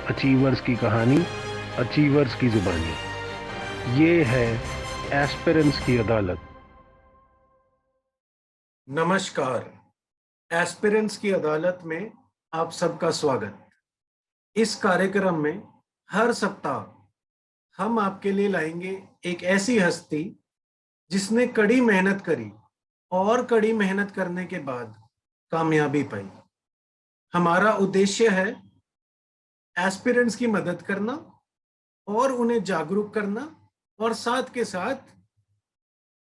Achievers की कहानी, achievers की जुबानी। ये है एस्पिरेंट्स की अदालत। नमस्कार। एस्पिरेंट्स की अदालत में आप सबका स्वागत। इस कार्यक्रम में हर सप्ताह हम आपके लिए लाएंगे एक ऐसी हस्ती जिसने कड़ी मेहनत करी और कड़ी मेहनत करने के बाद कामयाबी पाई। हमारा उद्देश्य है एस्पिरेंट्स की मदद करना और उन्हें जागरूक करना और साथ के साथ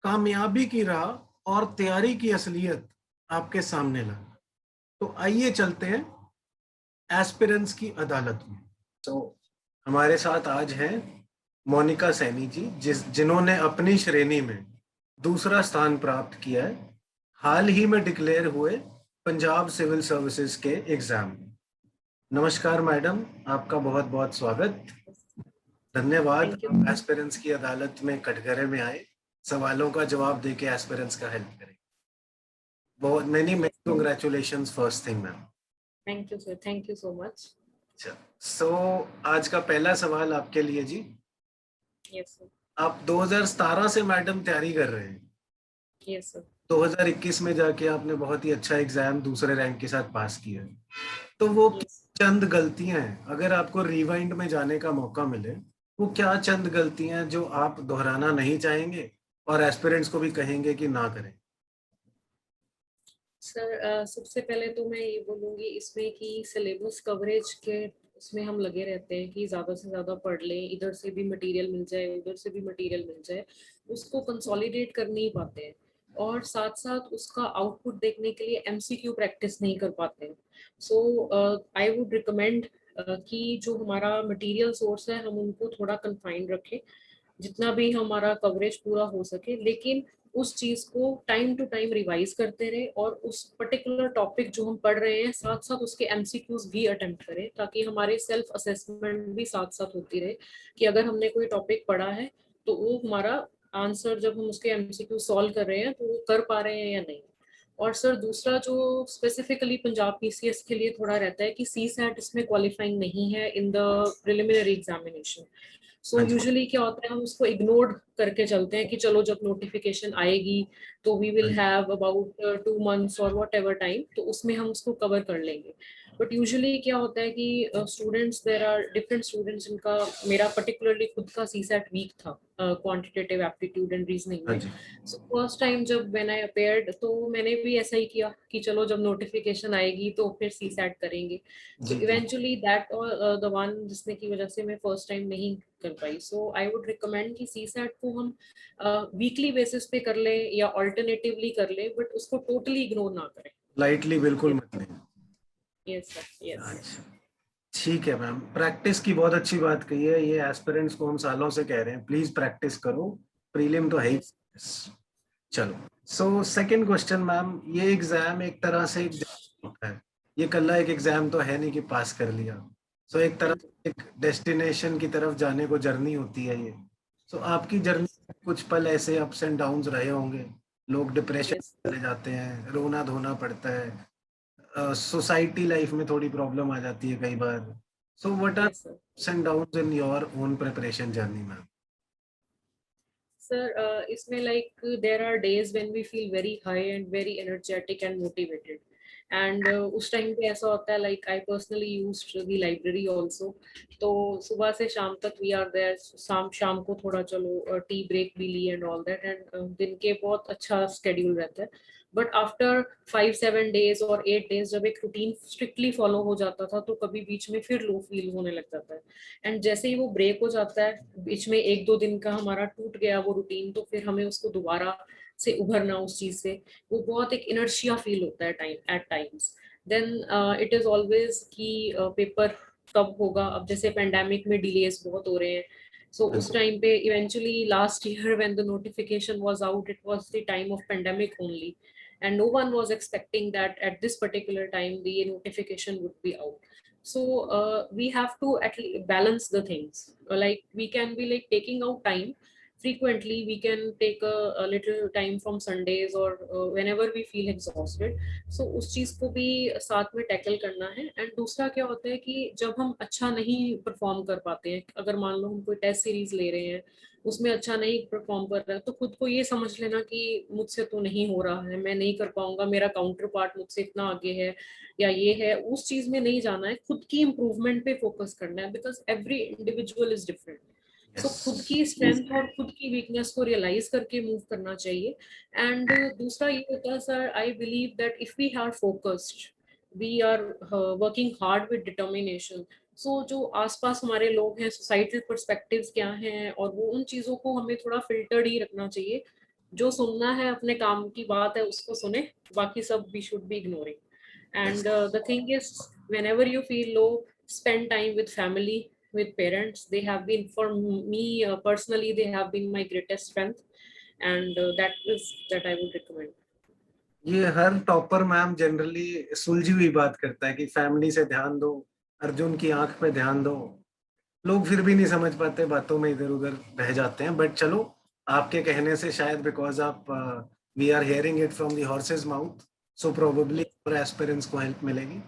कामयाबी की राह और तैयारी की असलियत आपके सामने लाना। तो आइए चलते हैं एस्पिरेंट्स की अदालत में। तो हमारे साथ आज हैं मोनिका सैनी जी, जिन्होंने अपनी श्रेणी में दूसरा स्थान प्राप्त किया है हाल ही में डिक्लेयर हुए पंजाब सिविल सर्विसेज के एग्जाम में। नमस्कार मैडम, आपका बहुत बहुत स्वागत। धन्यवाद, थैंक यू। आप एस्पिरेंट्स की अदालत में कटघरे में आए, सवालों का जवाब देके एस्पिरेंट्स का हेल्प करें। बहुत many congratulations first thing ma'am. Thank you sir, thank you so much. अच्छा, सो आज का पहला सवाल आपके लिए जी। Yes sir. आप 2017 से मैडम तैयारी कर रहे हैं। Yes sir. 2021 में जाके आपने बहुत ही अच्छा एग्जाम दूसरे रैंक के साथ पास किया है। तो वो यस। चंद गलतियां हैं, अगर आपको रिवाइंड में जाने का मौका मिले, वो क्या चंद गलतियां जो आप दोहराना नहीं चाहेंगे और एस्पिरेंट्स को भी कहेंगे कि ना करें? सर सबसे पहले तो मैं ये बोलूँगी इसमें कि सिलेबस कवरेज के उसमें हम लगे रहते हैं कि ज़्यादा से ज़्यादा पढ़ लें, इधर से भी मटेरियल मिल जाए, उधर से भी मटेरियल मिल जाए, उसको कंसोलिडेट कर नहीं पाते हैं और साथ साथ उसका आउटपुट देखने के लिए एमसीक्यू प्रैक्टिस नहीं कर पाते हैं। सो आई वुड रिकमेंड कि जो हमारा मटेरियल सोर्स है हम उनको थोड़ा कन्फाइंड रखें, जितना भी हमारा कवरेज पूरा हो सके, लेकिन उस चीज को टाइम टू टाइम रिवाइज करते रहे और उस पर्टिकुलर टॉपिक जो हम पढ़ रहे हैं साथ साथ उसके एमसीक्यूज भी अटेम्प्ट करें, ताकि हमारे सेल्फ असेसमेंट भी साथ साथ होती रहे कि अगर हमने कोई टॉपिक पढ़ा है तो वो हमारा आंसर जब हम उसके एमसीक्यू सॉल्व कर रहे हैं तो वो कर पा रहे हैं या नहीं। और सर दूसरा जो स्पेसिफिकली पंजाब पीसीएस के लिए थोड़ा रहता है कि सी सैट इसमें क्वालिफाइंग नहीं है इन द प्रिलिमिनरी एग्जामिनेशन। सो हाँ जी। यूजुअली क्या होता है, हम उसको इग्नोर करके चलते हैं कि चलो जब नोटिफिकेशन आएगी तो वी हाँ विल जी। हैव अबाउट 2 months और वट एवर टाइम, तो उसमें हम उसको कवर कर लेंगे। बट यूजुअली क्या होता है कि students, there are different students जिनका, मेरा पर्टिकुलरली खुद का सी सेट वीक था क्वांटिटेटिव एप्टीट्यूड एंड रीजनिंग हाँ में। जी। सो फर्स्ट टाइम जब व्हेन आई अपेयर्ड तो मैंने भी ऐसा ही किया कि चलो जब नोटिफिकेशन आएगी तो फिर सी सेट करेंगे। सो जी जी। इवेंचुअली दैट द वन जिसने की वजह से मैं फर्स्ट टाइम नहीं कर पाई। सो आई वुड रिकमेंड कि सी सेट को हम वीकली बेसिस पे कर लें या ऑल्टरनेटिवली कर लें, बट उसको टोटली इग्नोर ना करें। लाइटली बिल्कुल मत लें। Yes sir, yes. अच्छा, ठीक है मैम, प्रैक्टिस की बहुत अच्छी बात कही है। ये एस्पिरेंट्स को हम सालों से कह रहे हैं, प्लीज प्रैक्टिस करो, प्रीलिम तो है ही। यस। चलो, सो सेकंड क्वेश्चन मैम, ये एग्जाम एक तरह से एक journey होता है। ये कल्ला एक एग्जाम तो है नहीं कि पास कर लिया। सो एक हाँ तरह जी। एक डेस्टिनेशन की तरफ जाने को जर्नी होती है ये। सो आपकी जर्नी यस। में कुछ पल ऐसे अप्स एंड डाउन्स रहे होंगे, लोग डिप्रेशन यस। चले जाते हैं, रोना धोना पड़ता है, सोसाइटी लाइफ में थोड़ी प्रॉब्लम आ जाती है कई बार। So what are yes sir. Ups and downs in your own preparation journey ma'am? Sir इसमें like there are days when we feel very high and very energetic and motivated, and उस time पे ऐसा होता है, like I personally used the library also. तो सुबह से शाम तक वी आर देयर, शाम शाम को थोड़ा चलो टी ब्रेक भी ली एंड ऑल दैट, एंड दिन के बहुत अच्छा स्केड्यूल रहता है। बट आफ्टर 5-7 days और 8 days जब एक रूटीन स्ट्रिक्टली फॉलो हो जाता था तो कभी बीच में फिर लो फील होने लग जाता है। एंड जैसे ही वो ब्रेक हो जाता है, बीच में 1-2 दिन का हमारा टूट गया वो रूटीन, तो फिर हमें उसको दोबारा से उभरना उस चीज से, वो बहुत एक इनर्शिया फील होता है time at times. Then it is always कि पेपर कब होगा। अब जैसे पेंडेमिक में डिलेस बहुत हो रहे हैं, सो उस टाइम पे eventually last year when the notification was out, it was the time of pandemic only, and no one was expecting that at this particular time the notification would be out. So we have to at least balance the things. Like we can be like taking out time, frequently we can take a little time from Sundays or whenever we feel exhausted. So उस चीज को भी साथ में tackle करना है. And दूसरा क्या होता है कि जब हम अच्छा नहीं परफॉर्म कर पाते हैं, अगर मान लो हम कोई टेस्ट सीरीज ले रहे हैं, उसमें अच्छा नहीं परफॉर्म कर रहा है, तो खुद को ये समझ लेना कि मुझसे तो नहीं हो रहा है, मैं नहीं कर पाऊंगा, मेरा काउंटर पार्ट मुझसे इतना आगे है या ये है, उस चीज में नहीं जाना है. खुद की इम्प्रूवमेंट पे फोकस करना है, because every individual is different. So खुद की स्ट्रेंथ और खुद की वीकनेस को रियलाइज करके मूव करना चाहिए. एंड दूसरा ये होता है sir, I believe that if we are focused, we are working hard with determination, so जो आसपास हमारे लोग हैं, सोसाइटल पर्सपेक्टिव्स क्या हैं, और वो उन चीजों को हमें थोड़ा फिल्टर्ड ही रखना चाहिए. जो सुनना है अपने काम की बात है उसको सुने, बाकी सब we should be ignoring. And the thing is, whenever you feel low, spend time with family, with parents. They have been, for me personally, they have been my greatest strength, and that I would recommend. ये हर topper ma'am generally सुलझी हुई बात करता है कि family से ध्यान दो, अर्जुन की आंख पे ध्यान दो. लोग फिर भी नहीं समझ पाते, बातों में इधर उधर रह जाते हैं. बट चलो, आपके कहने से शायद बिकॉज आप we are hearing it from the horse's mouth, so probably और एस्पिरेंट्स को हेल्प मिलेगी.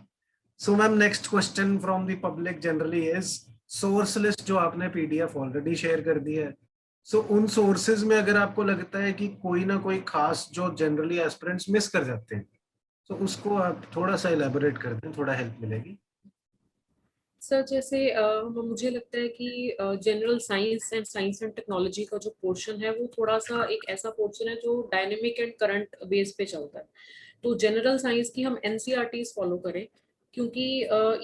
So ma'am next question from the public generally is, source list जो आपने पीडीएफ ऑलरेडी शेयर कर दी है, सो उन सोर्सेज में अगर आपको लगता है कि कोई ना कोई खास जो जनरली एस्पिरेंट्स मिस कर जाते हैं, तो उसको आप थोड़ा सा इलेबोरेट कर दें, थोड़ा हेल्प मिलेगी. सर जैसे मुझे लगता है कि जनरल साइंस एंड टेक्नोलॉजी का जो पोर्शन है वो थोड़ा सा एक ऐसा पोर्शन है जो डायनेमिक एंड करंट बेस पे चलता है. तो जनरल साइंस की हम एनसीईआरटीज फॉलो करें, क्योंकि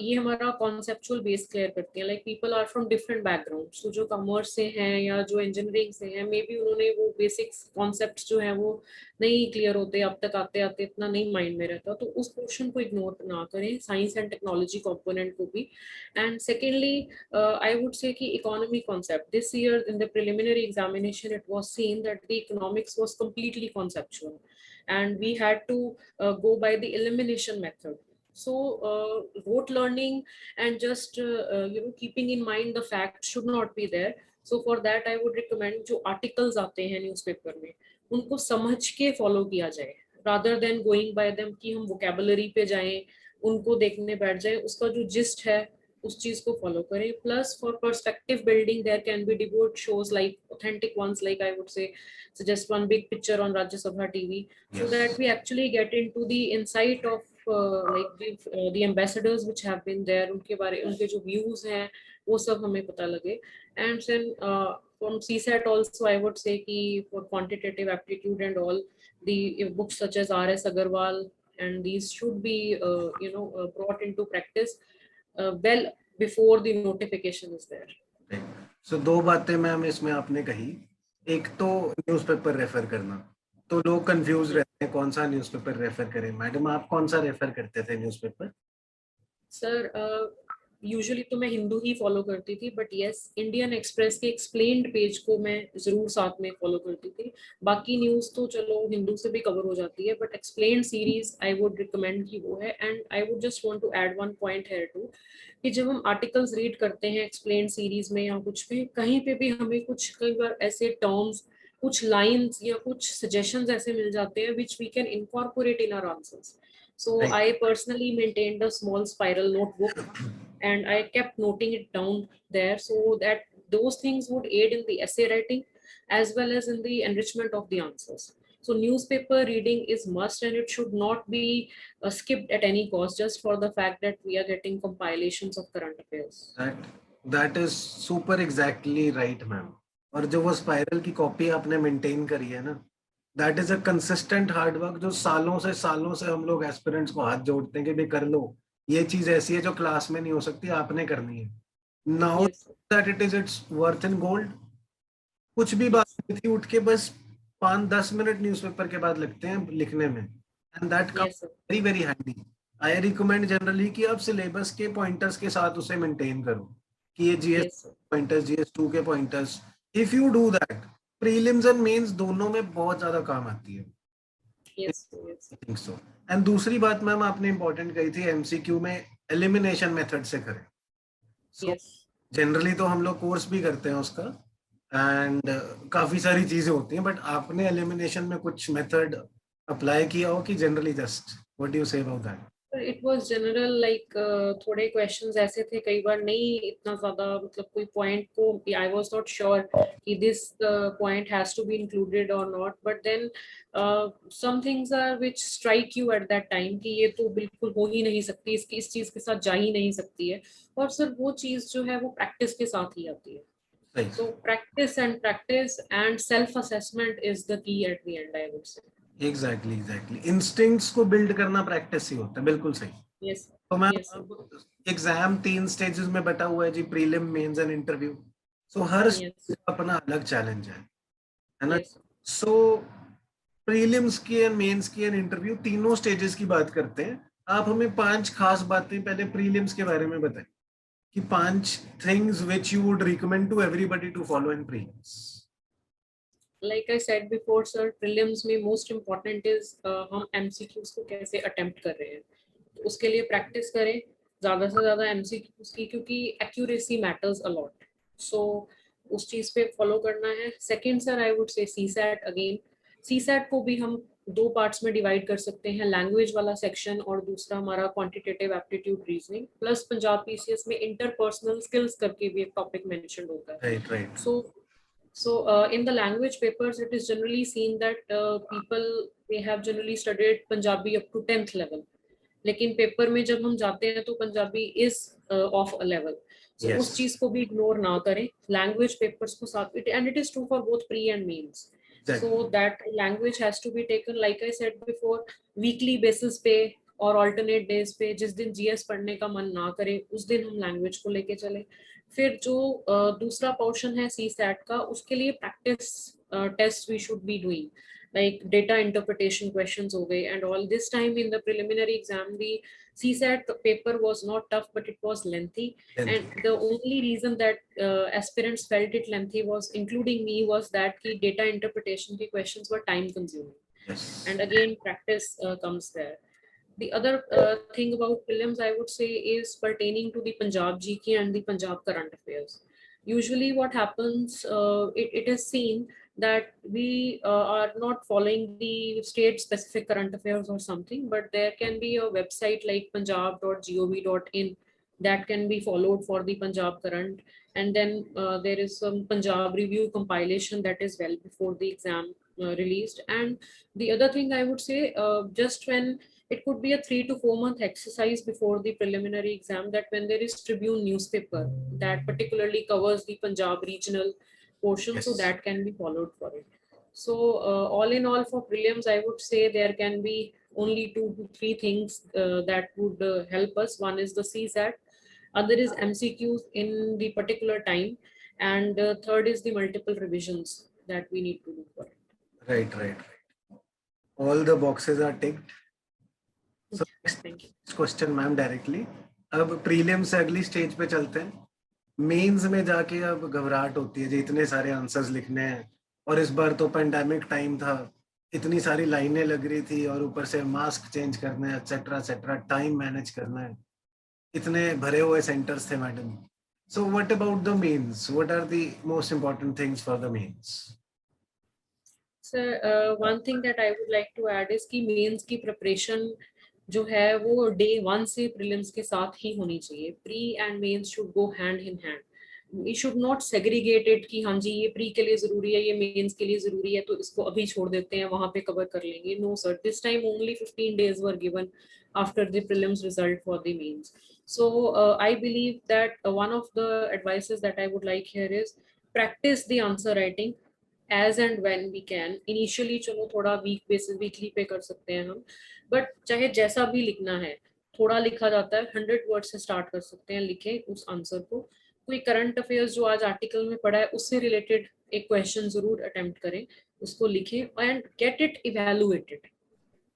ये हमारा कॉन्सेप्चुअल बेस क्लियर करती है. Like people are from different background, तो जो कॉमर्स से हैं या जो इंजीनियरिंग से हैं, मे बी उन्होंने वो बेसिक्स कॉन्सेप्ट्स जो हैं वो नहीं क्लियर होते, अब तक आते आते इतना नहीं माइंड में रहता. तो उस पोर्शन को इग्नोर ना करें, साइंस एंड टेक्नोलॉजी कॉम्पोनेंट को भी. And secondly, I would say कि economy concept, this year in the preliminary examination it was seen that the economics was completely conceptual, and we had to go by the elimination method. So rote learning and just keeping in mind the facts should not be there. So for that I would recommend जो articles आते हैं newspaper में, उनको समझ के follow किया जाए, rather than going by them कि हम vocabulary पे जाएं, उनको देखने बैठ जाएं. उसका जो gist है उस चीज को फॉलो करें. Plus for perspective building their can be devote shows like authentic ones, like I would say suggest one big picture on Rajya Sabha TV, so that we actually get into the insight of the ambassadors which have been there, उनके बारे, उनके जो views हैं वो सब हमें पता लगे. And then from CSAT also I would say कि for quantitative aptitude and all, the books such as R.S. Agarwal and these should be brought into practice well before the notification is there. So दो बातें ma'am इसमें आपने कही. एक तो newspaper refer करना, तो लोग कंफ्यूज रहते हैं कौन सा न्यूज़पेपर रेफर करें. मैडम आप कौन सा रेफर करते थे न्यूज़पेपर? सर यूजुअली तो मैं हिंदू ही फॉलो करती थी, बट यस, इंडियन एक्सप्रेस के एक्सप्लेन्ड पेज को मैं जरूर साथ में फॉलो करती थी. बाकी न्यूज़ तो चलो हिंदू से भी कवर हो जाती है, but explained series I would recommend कि वो है. And I would just want to add one point here too, कि जब हम आर्टिकल्स रीड करते हैं एक्सप्लेन्ड सीरीज में या कुछ भी, कहीं पे भी हमें कुछ कई बार ऐसे टर्म्स, कुछ लाइन्स या कुछ सजेशंस ऐसे मिल जाते हैं which we can incorporate in our answers. So I personally maintained a small spiral notebook and I kept noting it down there, so that those things would aid in the essay writing as well as in the enrichment of the answers. So newspaper reading is must, and it should not be skipped at any cost just for the fact that we are getting compilations of current affairs. That is super exactly right ma'am. और जो वो spiral की copy आपने maintain करी है ना, that is a consistent hard work जो सालों से हम लोग एस्पिरेंट्स को हाथ जोड़ते हैं कि भाई कर लो, ये चीज ऐसी है जो क्लास में नहीं हो सकती, आपने करनी है. Now that it is it's worth in gold. कुछ भी बात थी, उठ के बस 5-10 मिनट न्यूज़पेपर के बाद लगते हैं लिखने में, and that comes very very handy. I recommend generally कि आप सिलेबस के पॉइंटर्स के साथ उसे मेंटेन करो, कि ये जीएस पॉइंटर्स, जीएस2 के pointers. If you do that, prelims and mains दोनों में बहुत ज्यादा काम आती है. think so. एंड दूसरी बात मैम आपने इंपॉर्टेंट कही थी, एमसीक्यू में एलिमिनेशन मेथड से करें. जनरली तो हम लोग कोर्स भी करते हैं उसका, एंड काफी सारी चीजें होती हैं, बट आपने एलिमिनेशन में कुछ मेथड अप्लाई किया हो कि generally just what do you say about that? It was general like थोड़े क्वेश्चंस ऐसे थे कई बार नहीं इतना ज्यादा मतलब कोई पॉइंट को आई वाज नॉट श्योर कि this point has to be included और not, but then some things are which strike you at that time कि ये तो बिल्कुल हो ही नहीं सकती, इसकी इस चीज के साथ जा ही नहीं सकती है, और सिर्फ वो चीज जो है वो प्रैक्टिस के साथ ही आती है. सही. So practice and self assessment is the key at the end, I would say. Exactly instincts को बिल्ड करना प्रैक्टिस ही होता है, बिल्कुल सही. Yes. तो मैम Yes. एग्जाम 3 स्टेजेस में बटा हुआ है जी, prelim, mains and interview. So हर Yes. stage का अपना अलग चैलेंज है ना? Yes. सो प्रीलिम्स की एंड मेंस की एंड इंटरव्यू तीनों स्टेजेस की बात करते हैं. आप हमें 5 खास बातें पहले प्रीलिम्स के बारे में बताएं कि 5 things which you would recommend to everybody to follow in prelims. Like I said before, sir, prelims में most important is हम MCQs को कैसे attempt कर रहे हैं. तो उसके लिए practice करें ज़्यादा से ज़्यादा MCQs की, क्योंकि accuracy matters a lot. So उस चीज़ पे follow करना है. Second, sir, I would say CSAT again. CSAT को भी हम 2 पार्ट्स में डिवाइड कर सकते हैं, लैंग्वेज वाला सेक्शन और दूसरा हमारा quantitative aptitude reasoning, plus Punjab PCS में इंटरपर्सनल स्किल्स करके भी एक टॉपिक मेंशन होता है. Right right. So in the language papers, it is generally seen that people, they have generally studied Punjabi up to 10th level. लेकिन paper में जब हम जाते हैं तो Punjabi is of a level. So Yes. उस चीज को भी इग्नोर ना करें, लैंग्वेज पेपर्स को साथ, and it is true for both pre and mains. Exactly. So that language has to be taken, like I said before, weekly basis पे और alternate days पे. जिस दिन GS पढ़ने का मन ना करे उस दिन हम लैंग्वेज को लेके चले. फिर जो दूसरा पोर्शन है CSAT का, उसके लिए practice test we should be doing, like data interpretation questions ho gaye and all. This time in the preliminary exam, the CSAT paper was not tough, but it was lengthy. And the only reason that aspirants felt it lengthy was, including me, was that the data interpretation the questions were time consuming. Yes. And again practice comes there. The other thing about prelims, I would say, is pertaining to the Punjab GK and the Punjab current affairs. Usually what happens, it is seen that we are not following the state specific current affairs or something, but there can be a website like punjab.gov.in that can be followed for the Punjab current. And then there is some Punjab review compilation that is well before the exam released. And the other thing I would say, just when it could be a 3 to 4 month exercise before the preliminary exam, that when there is Tribune newspaper that particularly covers the Punjab regional portion, Yes. so that can be followed for it. So all in all, for prelims, I would say there can be only 2 to 3 things that would help us. One is the CSAT, other is MCQs in the particular time, and third is the multiple revisions that we need to do for it. Right, right. All the boxes are ticked. So Thank you. next question ma'am directly. अब prelim से अगली stage पे चलते हैं. Mains में जाके अब घबराहट होती है जी, इतने सारे आंसर्स लिखने हैं, और इस बार तो पेंडेमिक टाइम था, इतनी सारी लाइनें लग रही थी, और ऊपर से मास्क चेंज करना है, एक्सेट्रा एक्सेट्रा, टाइम मैनेज करना है, इतने भरे हुए सेंटर्स थे madam. So what about the mains? What are the most important things for the mains? Sir, one thing that I would like to add is कि mains की preparation जो है वो डे 1 से प्रीलिम्स के साथ ही होनी चाहिए. Pre and mains should go hand in hand. We should not segregated कि हाँ जी ये प्री के लिए जरूरी है, ये मेंस के लिए जरूरी है, तो इसको अभी छोड़ देते हैं, वहां पे कवर कर लेंगे. No sir, this time only 15 days were given after the prelims result for the mains. So I believe that one of the advices that I would like here is practice the answer writing as and when we can. Initially चलो थोड़ा weekly पे कर सकते हैं हम, but चाहे जैसा भी लिखना है, थोड़ा लिखा जाता है, 100 वर्ड से स्टार्ट कर सकते हैं, लिखे उस आंसर को. कोई करंट अफेयर्स जो आज आर्टिकल में पढ़ा है उससे रिलेटेड एक क्वेश्चन जरूर अटेम्प्ट करें, उसको लिखें and get it evaluated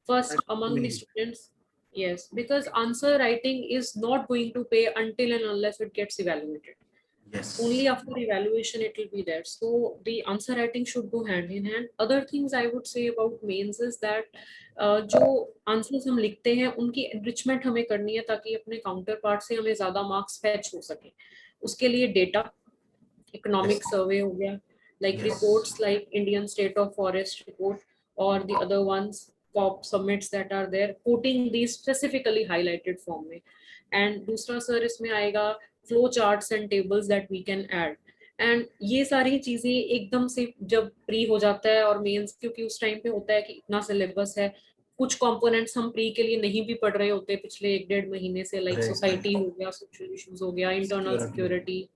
first among the students. Yes, because answer writing is not going to pay until and unless it gets evaluated. Yes. Only after evaluation it will be there. So the answer writing should go hand in hand. Other things I would say about mains is that जो answers हम लिखते हैं उनकी enrichment हमें करनी है ताकि अपने काउंटर पार्ट से हमें ज्यादा मार्क्स फैच हो सके. उसके लिए डेटा, इकोनॉमिक सर्वे हो गया, like Yes. reports like Indian State of Forest report or the other ones, COP summits that are there, quoting these specifically highlighted form में. And दूसरा सर इसमें आएगा flow charts and tables that we can add. And ये सारी चीजें एकदम से जब प्री हो जाता है और मेंस, क्योंकि उस टाइम पे होता है कि इतना सिलेबस है, कुछ कंपोनेंट्स हम प्री के लिए नहीं भी पढ़ रहे होते पिछले 1-1.5 महीने से, लाइक Right, सोसाइटी right. हो गया, सोशल इश्यूज हो गया, internal Security. Security,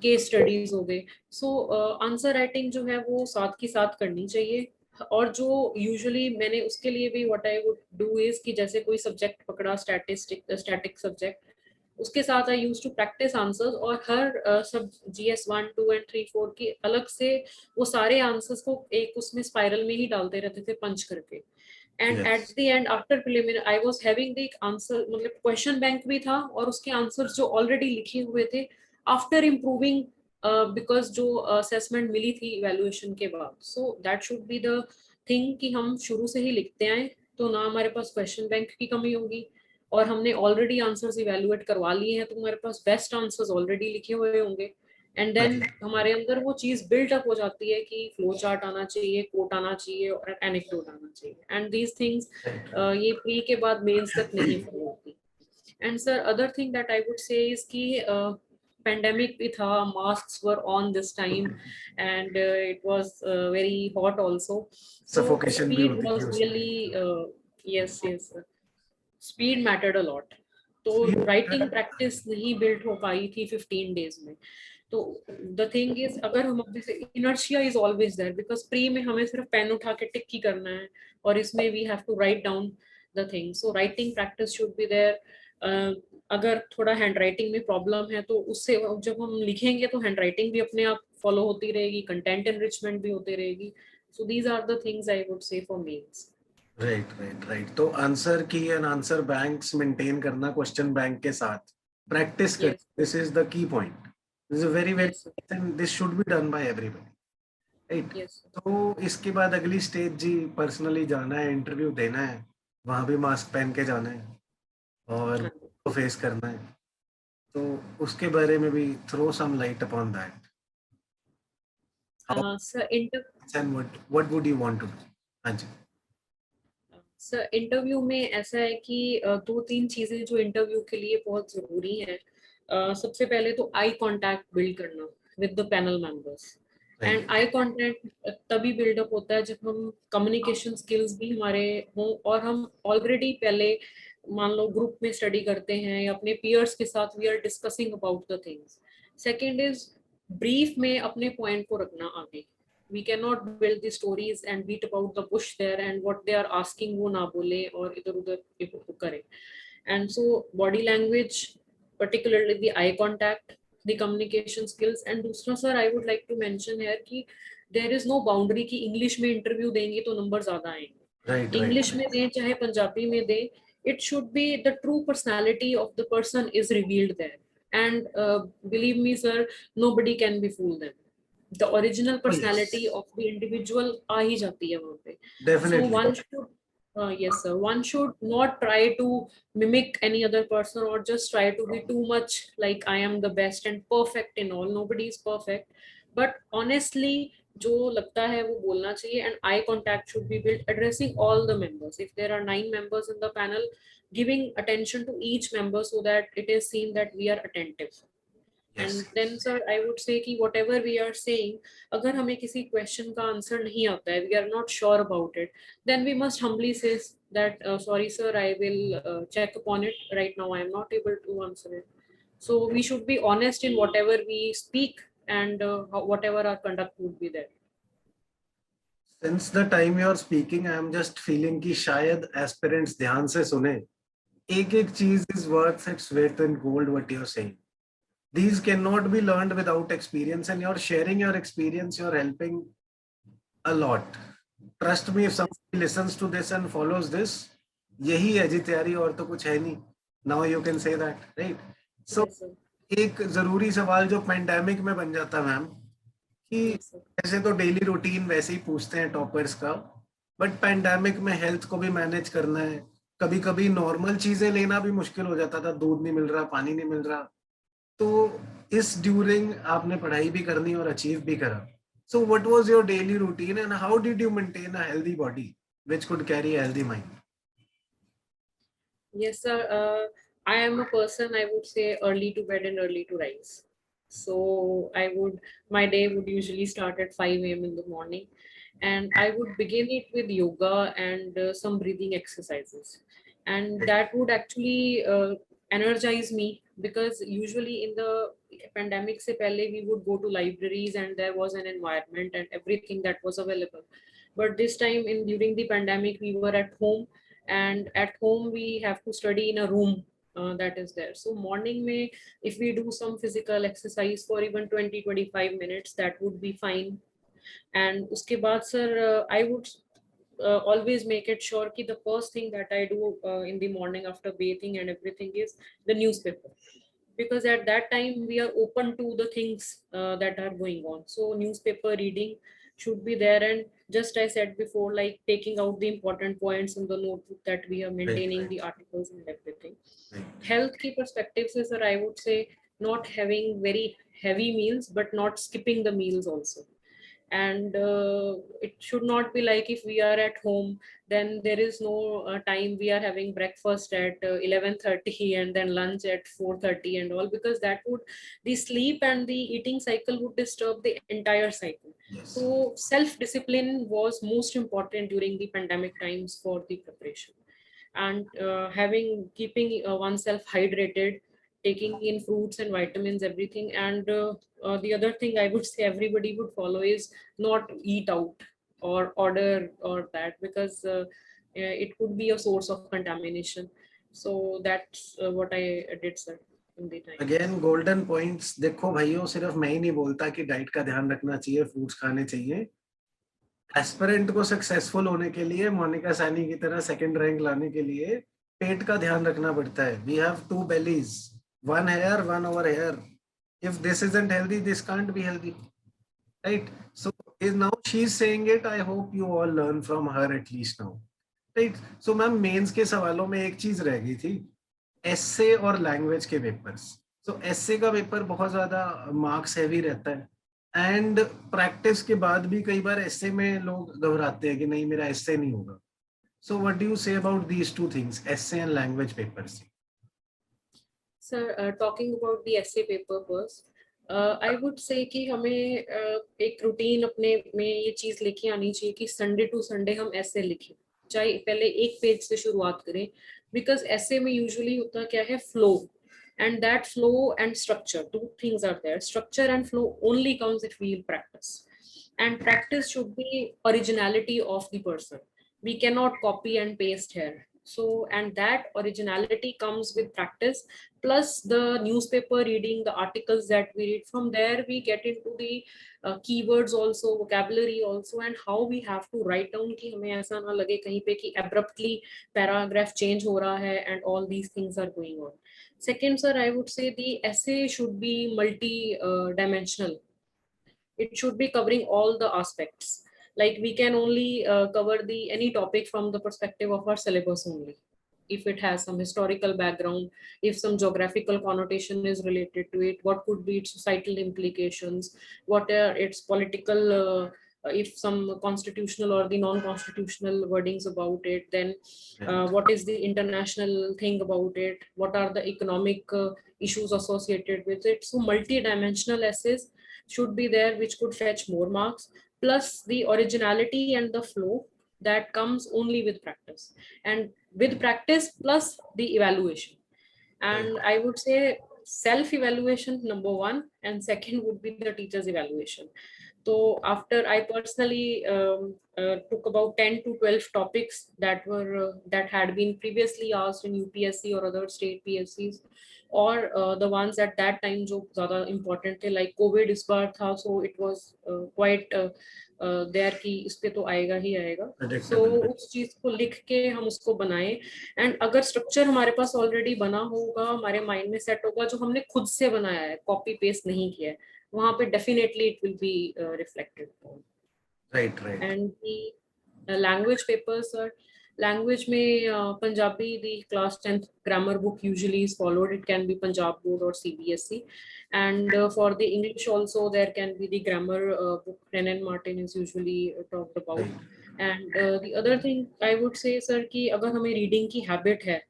case studies हो गए. सो आंसर राइटिंग जो है वो साथ की साथ करनी चाहिए. और जो यूजुअली मैंने उसके लिए भी what I would do is कि जैसे कोई सब्जेक्ट पकड़ा, स्टैटिक सब्जेक्ट, उसके साथ आई यूज टू प्रैक्टिस आंसर्स, और हर सब GS 1, 2 and 3, 4 की अलग से वो सारे आंसर्स को एक उसमें स्पाइरल में ही डालते रहते थे पंच करके. And Yes. At the end after preliminary I was having the answer, मतलब क्वेश्चन बैंक भी था और उसके आंसर्स जो ऑलरेडी लिखे हुए थे आफ्टर इम्प्रूविंग, बिकॉज जो असेसमेंट मिली थी इवैल्यूएशन के बाद. So that should be the thing कि हम शुरू से ही लिखते आए, तो ना हमारे पास क्वेश्चन बैंक की कमी होगी, और हमने ऑलरेडी आंसर्स इवैल्यूएट करवा लिए हैं तो हमारे पास बेस्ट आंसर्स ऑलरेडी लिखे हुए होंगे. एंड देन हमारे अंदर वो चीज बिल्ट अप हो जाती है कि फ्लो चार्ट आना चाहिए, कोट आना चाहिए और एनेक्डोट आना चाहिए. एंड दीज थिंग्स ये प्री के बाद मेंस तक नहीं फॉलो होती. And sir other thing that I would say is कि pandemic भी था, masks were on this time, and it was very hot also, so Suffocation भी speed होती थी was उसमें. really yes, speed mattered a lot. तो Speed writing mattered. Practice नहीं build हो पाई थी 15 डेज में. तो द थिंग इज, अगर हम जैसे inertia is always there, because pre में हमें सिर्फ पेन उठा के टिक ही करना है, और इसमें we have to write down the thing. So writing practice should be there. अगर थोड़ा हैंड राइटिंग में प्रॉब्लम है तो उससे जब हम लिखेंगे तो हैंड राइटिंग भी अपने आप फॉलो होती रहेगी, कंटेंट एनरिचमेंट भी होती रहेगी. So these are the things I would say for mains. Right. तो answer key and answer banks maintain करना क्वेश्चन बैंक के साथ प्रैक्टिस कर, this is the key point. This is very and this should be done by everybody, right. तो इसके बाद अगली stage जी, personally जाना है, इंटरव्यू देना है, वहां भी मास्क पहन के जाना है और तो फेस करना है. तो उसके बारे में भी throw some light upon that. Sir and what would you want to do? हाँ जी. सर इंटरव्यू में ऐसा है कि 2-3 चीजें जो इंटरव्यू के लिए बहुत जरूरी है. सबसे पहले तो आई कांटेक्ट बिल्ड करना with the panel members. And eye contact तभी बिल्डअप होता है जब हम कम्युनिकेशन स्किल्स भी हमारे हों, और हम ऑलरेडी पहले मान लो ग्रुप में स्टडी करते हैं या अपने पीयर्स के साथ we are discussing about the things. Second is brief में अपने पॉइंट को रखना आगे. We cannot build the stories and beat about the bush there, and what they are asking वो ना बोले और इधर उधर करें. And so body language, particularly the eye contact, the communication skills. And दूसरा sir I would like to mention here कि there is no boundary कि English में interview देंगे तो नंबर ज्यादा आएंगे, Right. English में दें चाहे पंजाबी में दें, it should be the true personality of the person is revealed there. And believe me sir, nobody can be fooled them. The original personality of the individual आ ही जाती है वहाँ पे. Definitely. So one should, yes sir, one should not try to mimic any other person or just try to be too much like I am the best and perfect in all. Nobody is perfect, but honestly जो लगता है वो बोलना चाहिए. And eye contact should be built, addressing all the members. If there are 9 members in the panel, giving attention to each member so that it is seen that we are attentive. Yes. And then sir I would say कि whatever we are saying, अगर हमें किसी question का answer नहीं आता है, we are not sure about it, then we must humbly say that sorry sir, I will check upon it. Right now I am not able to answer it. So we should be honest in whatever we speak, and whatever our conduct would be there. Since the time you are speaking, I am just feeling कि शायद aspirants ध्यान से सुने. एक चीज is worth its weight in gold. What you are saying, these cannot be learned without experience, and you're sharing your experience, you're helping a lot. Trust me, if somebody listens to this and follows this, यही है जी तैयारी, और तो कुछ है नहीं. Now you can say that, right? So Yes, sir. एक जरूरी सवाल जो पेंडेमिक में बन जाता मैम कि ऐसे तो डेली रूटीन वैसे ही पूछते हैं टॉपर्स का, बट पेंडेमिक में हेल्थ को भी मैनेज करना है. कभी कभी नॉर्मल चीजें लेना भी मुश्किल हो जाता था, दूध नहीं मिल रहा, पानी नहीं मिल रहा. तो इस ड्यूरिंग आपने पढ़ाई भी करनी और अचीव भी करा. So what was your daily routine and how did you maintain a healthy body which could carry a healthy mind? Yes, sir. I am a person, I would say, early to bed and early to rise. So my day would usually start at 5 a.m. in the morning, and I would begin it with yoga and some breathing exercises. And that would actually energize me, because usually in the pandemic se pehle we would go to libraries and there was an environment and everything that was available. But this time in during the pandemic, we were at home, and at home we have to study in a room that is there. So morning may, if we do some physical exercise for even 20-25 minutes, that would be fine. And uske baad sir, I would always make it sure ki the first thing that I do in the morning after bathing and everything is the newspaper, because at that time we are open to the things that are going on. So newspaper reading should be there, and just I said before, like taking out the important points in the notebook, that we are maintaining the articles and everything. Health key perspectives is that I would say not having very heavy meals but not skipping the meals also. And it should not be like if we are at home, then there is no time we are having breakfast at 11:30 and then lunch at 4:30 and all, because that would, the sleep and the eating cycle would disturb the entire cycle. Yes. So self discipline was most important during the pandemic times for the preparation. And having keeping oneself hydrated, taking in fruits and vitamins, everything. And the other thing I would say everybody would follow is not eat out or order or that, because it could be a source of contamination. So that's what I did, sir, in the time. Again golden points. देखो भाइयों, सिर्फ मैं ही नहीं बोलता कि diet का ध्यान रखना चाहिए, फ्रूट्स खाने चाहिए. एस्पिरेंट को सक्सेसफुल होने के लिए, मोनिका सैनी की तरह सेकंड रैंक लाने के लिए पेट का ध्यान रखना पड़ता है. We have to believe, one here, one over here. If this isn't healthy, this can't be healthy, right? So is now she's saying it. I hope you all learn from her at least now, right? So ma'am mains के सवालों में एक चीज रह गई थी, एस्से और language के पेपर्स. सो एस्से का पेपर बहुत ज्यादा मार्क्स हैवी रहता है, एंड प्रैक्टिस के बाद भी कई बार एस्से में लोग घबराते हैं कि नहीं मेरा एस्से नहीं होगा. So what do you say about these two things, essay and language papers? Sir, talking about the essay paper first, I would से कि हमें एक रूटीन अपने में ये चीज लेके आनी चाहिए कि संडे टू संडे हम ऐसे लिखें, चाहे पहले एक पेज से शुरुआत करें. बिकॉज ऐसे में यूजुअली होता क्या है, flow, and that flow and structure, two things are there. Structure and flow only comes if we practice, and practice should be originality of the person. We cannot copy and paste here. So, and that originality comes with practice, plus the newspaper reading, the articles that we read. From there we get into the keywords also, vocabulary also, and how we have to write down कि हमें ऐसा ना लगे कहीं पे कि abruptly paragraph change हो रहा है and all these things are going on. Second, sir, I would say the essay should be multi-dimensional. It should be covering all the aspects. Like we can only cover the any topic from the perspective of our syllabus only. If it has some historical background, if some geographical connotation is related to it, what could be its societal implications, what are its political, if some constitutional or the non-constitutional wordings about it, then what is the international thing about it, what are the economic issues associated with it. So multi-dimensional essays should be there, which could fetch more marks, plus the originality and the flow that comes only with practice, and with practice plus the evaluation. And I would say self-evaluation number one, and second would be the teacher's evaluation. So after I personally took about 10 to 12 topics that were that had been previously asked in UPSC or other state PSCs, or the ones at that time जो ज़्यादा important थे, like COVID इस बार था, so it was quite there कि इस पे तो आएगा ही आएगा. So उस चीज को लिख के हम उसको बनाए, and अगर structure हमारे पास already बना होगा, हमारे mind में set होगा, जो हमने खुद से बनाया है, copy paste नहीं किया है, वहाँ पे definitely it will be reflected. Right. And the language papers are, Language में Punjabi, the class 10th grammar book usually is followed. It can be Punjab board or CBSE. And for the English also, there can be the grammar book. Renan Martin is usually talked about. And the other thing I would say, sir, कि अगर हमें reading की habit है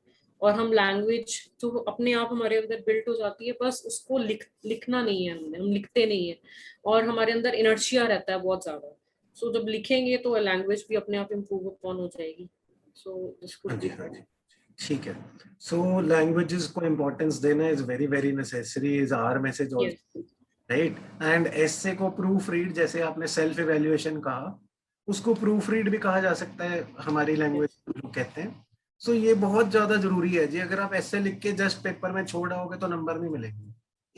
और हम language तो अपने आप हमारे अंदर बिल्ट हो जाती है, बस उसको लिखना नहीं है, हमने हम लिखते नहीं है और हमारे अंदर इनर्शिया रहता है बहुत ज्यादा. सो जब लिखेंगे तो लैंग्वेज भी अपने आप इम्प्रूव अपॉन हो जाएगी. So this could be. हाँ जी, ठीक है. सो लैंग्वेजेस को इम्पोर्टेंस देना is very very necessary, is our message also, right. And essay को प्रूफ रीड, जैसे आपने सेल्फ इवैल्यूएशन कहा, उसको प्रूफ रीड भी कहा जा सकता है हमारी लैंग्वेज जो कहते हैं. सो ये बहुत ज्यादा जरूरी है जी. अगर आप ऐसे लिख के जस्ट पेपर में छोड़ आओगे तो नंबर नहीं मिलेंगे.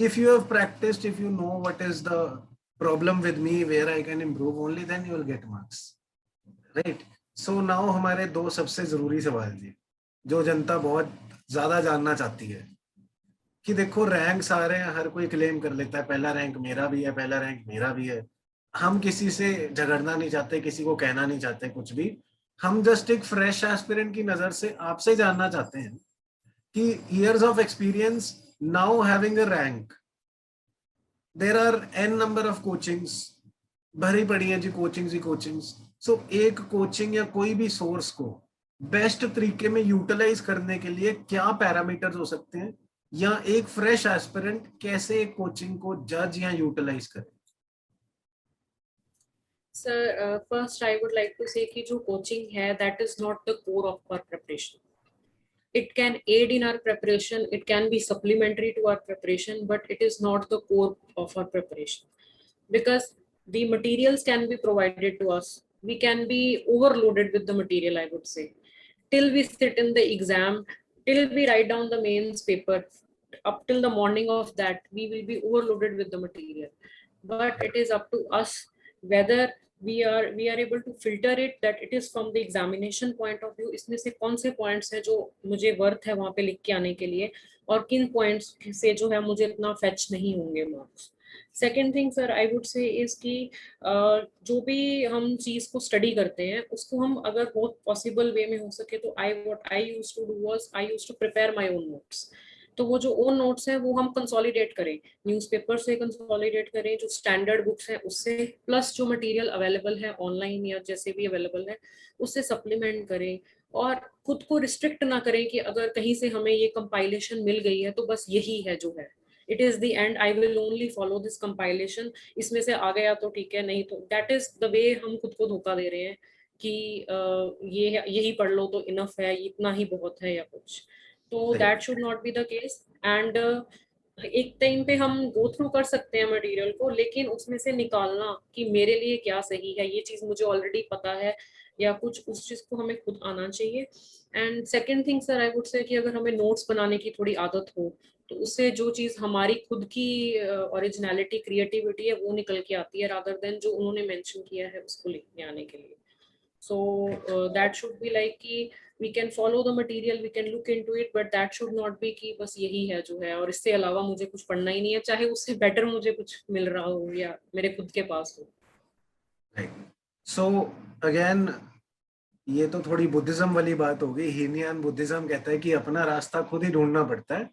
If you have practised, if you know what is the problem with me, where I can improve, only then you will get marks, right. So now हमारे दो सबसे जरूरी सवाल जी, जो जनता बहुत ज्यादा जानना चाहती है कि देखो रैंक्स आ रहे हैं, हर कोई क्लेम कर लेता है पहला रैंक मेरा भी है, पहला रैंक मेरा भी है. हम किसी से झगड़ना नहीं चाहते, किसी को कहना नहीं चाहते कुछ भी. हम जस्ट एक फ्रेश एस्पिरेंट की नजर से आपसे जानना चाहते हैं कि years of experience, now having a rank, there are an number of coachings, भरी पड़ी है जी कोचिंग्स ही कोचिंग्स. सो एक कोचिंग या कोई भी सोर्स को बेस्ट तरीके में यूटिलाइज करने के लिए क्या पैरामीटर्स हो सकते हैं, या एक फ्रेश एस्पिरेंट कैसे एक कोचिंग को जज या यूटिलाइज करे? Sir, first I would like to say कि जो coaching है, that is not the core of our preparation. It can aid in our preparation, it can be supplementary to our preparation, but it is not the core of our preparation. Because the materials can be provided to us. We can be overloaded with the material, I would say. Till we sit in the exam, till we write down the mains paper, up till the morning of that, we will be overloaded with the material. But it is up to us whether we are able to filter it, that it is from the examination point of view, इसमें से कौन से points हैं जो मुझे worth है वहाँ पे लिख के आने के लिए, और किन points से जो है मुझे इतना fetch नहीं होंगे marks. Second thing sir I would say is कि जो भी हम चीज को study करते हैं उसको हम अगर बहुत possible way में हो सके तो what I used to do was I used to prepare my own notes. तो वो जो ओन नोट्स हैं वो हम कंसोलिडेट करें, न्यूज़पेपर से कंसोलिडेट करें, जो स्टैंडर्ड बुक्स हैं उससे, प्लस जो मटेरियल अवेलेबल है ऑनलाइन या जैसे भी अवेलेबल है उससे सप्लीमेंट करें, और खुद को रिस्ट्रिक्ट ना करें कि अगर कहीं से हमें ये कंपाइलेशन मिल गई है तो बस यही है जो है, it is the end, I will only follow this compilation, इसमें से आ गया तो ठीक है, नहीं तो दैट इज द वे हम खुद को धोखा दे रहे हैं कि ये यही पढ़ लो तो इनफ है, इतना ही बहुत है या कुछ. तो that should not be the case. And एक टाइम पे हम गो थ्रू कर सकते हैं मटेरियल को, लेकिन उसमें से निकालना कि मेरे लिए क्या सही है, ये चीज मुझे ऑलरेडी पता है या कुछ, उस चीज को हमें खुद आना चाहिए. And second thing sir I would से कि अगर हमें नोट्स बनाने की थोड़ी आदत हो तो उससे जो चीज हमारी खुद की ओरिजिनलिटी क्रिएटिविटी है वो निकल के आती है, रादर देन जो उन्होंने मेंशन किया है उसको लिखने आने के लिए. So that should be like कि we can follow the material, we can look into it, but that should not be कि बस यही है जो है और इससे अलावा मुझे कुछ पढ़ना ही नहीं है, चाहे उससे बेटर मुझे कुछ मिल रहा हो या मेरे खुद के पास हो. So again ये तो थोड़ी बुद्धिज्म वाली बात हो गई. हीनियन बुद्धिज्म कहता है कि अपना रास्ता खुद ही ढूंढना पड़ता है.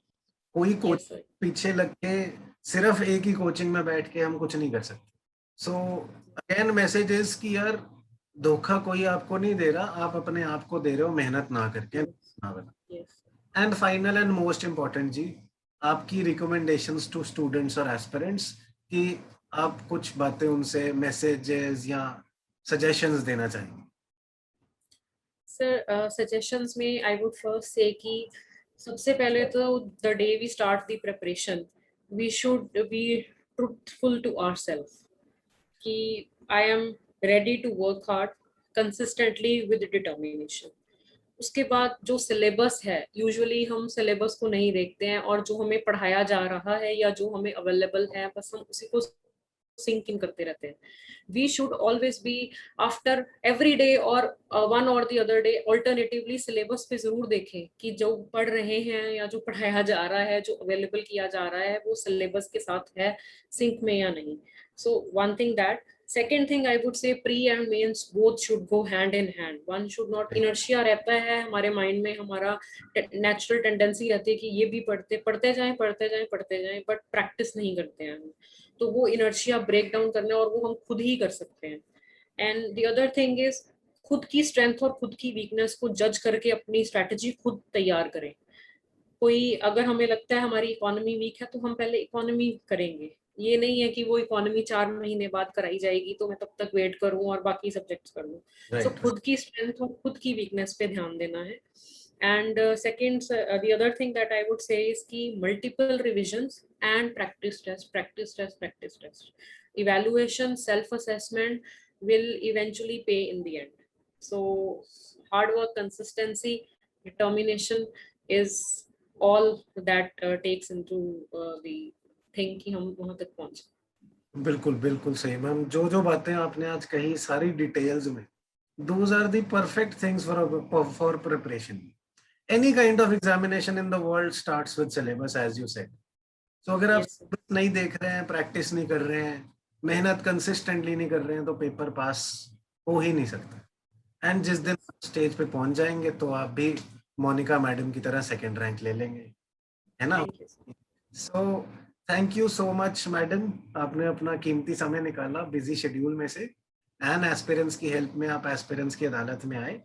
कोई कोचिंग पीछे लग के सिर्फ एक ही कोचिंग में बैठ के हम कुछ नहीं कर सकते. सो अगेन मैसेज इज कि यार धोखा कोई आपको नहीं दे रहा, आप अपने आप को दे रहे हो मेहनत ना करके. And final and most important जी, आपकी रिकमेंडेशंस टू स्टूडेंट्स और एस्पिरेंट्स कि आप कुछ बातें उनसे, मैसेजेस या सजेशंस देना चाहेंगे. सर सजेशंस में आई वुड फर्स्ट से कि सबसे पहले तो the day we start the preparation we should be truthful to ourself कि I am ready to work hard consistently with determination. उसके बाद जो सिलेबस है, यूजुअली हम सिलेबस को नहीं देखते हैं और जो हमें पढ़ाया जा रहा है या जो हमें अवेलेबल है बस हम उसी को सिंक इन करते रहते हैं. We should always be after every day or one or the other day alternatively syllabus पे जरूर देखें कि जो पढ़ रहे हैं या जो पढ़ाया जा रहा है, जो अवेलेबल किया जा रहा है वो सिलेबस के साथ है सिंक में या नहीं. So one thing that. Second thing I would say, pre and mains both should go hand in hand. One should not, inertia रहता है हमारे mind में, हमारा natural tendency रहती है कि ये भी पढ़ते जाएं, but practice नहीं करते हैं हम, तो वो inertia break down करना, और वो हम खुद ही कर सकते हैं. And the other thing is, खुद की strength और खुद की weakness को judge करके अपनी strategy खुद तैयार करें. कोई अगर हमें लगता है हमारी इकोनॉमी वीक है तो हम पहले इकोनॉमी करेंगे, ये नहीं है कि वो इकोनॉमी 4 महीने बाद कराई जाएगी तो मैं तब तक वेट करूं और बाकी सब्जेक्ट्स कर लूं. सो खुद की स्ट्रेंथ और खुद की वीकनेस पे ध्यान देना है. And second, the other thing that I would say is कि multiple revisions and practice test, evaluation, self assessment will eventually pay in the end. So hard work, consistency, determination is all that takes into the thing कि हम वहां तक पहुंचे. बिल्कुल बिल्कुल सही ma'am. जो जो बातें आपने आज कही सारी डिटेल्स में, those are the perfect things for preparation. Any kind of examination in the world starts with syllabus, as you said. So अगर आप Yes, sir. नहीं देख रहे हैं, प्रैक्टिस नहीं कर रहे हैं, मेहनत कंसिस्टेंटली नहीं कर रहे हैं, तो पेपर पास हो ही नहीं सकता. एंड जिस दिन स्टेज पे पहुंच जाएंगे तो आप भी मोनिका मैडम की तरह सेकंड रैंक ले लेंगे, है ना? Thank you, sir. So thank you so much madam, आपने अपना कीमती समय निकाला बिजी शेड्यूल में से, एंड एस्पिरेंट्स की हेल्प में आप एस्पिरेंट्स की अदालत में आए.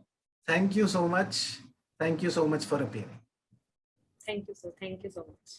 Thank you so much for appearing. Thank you, sir. Thank you so much.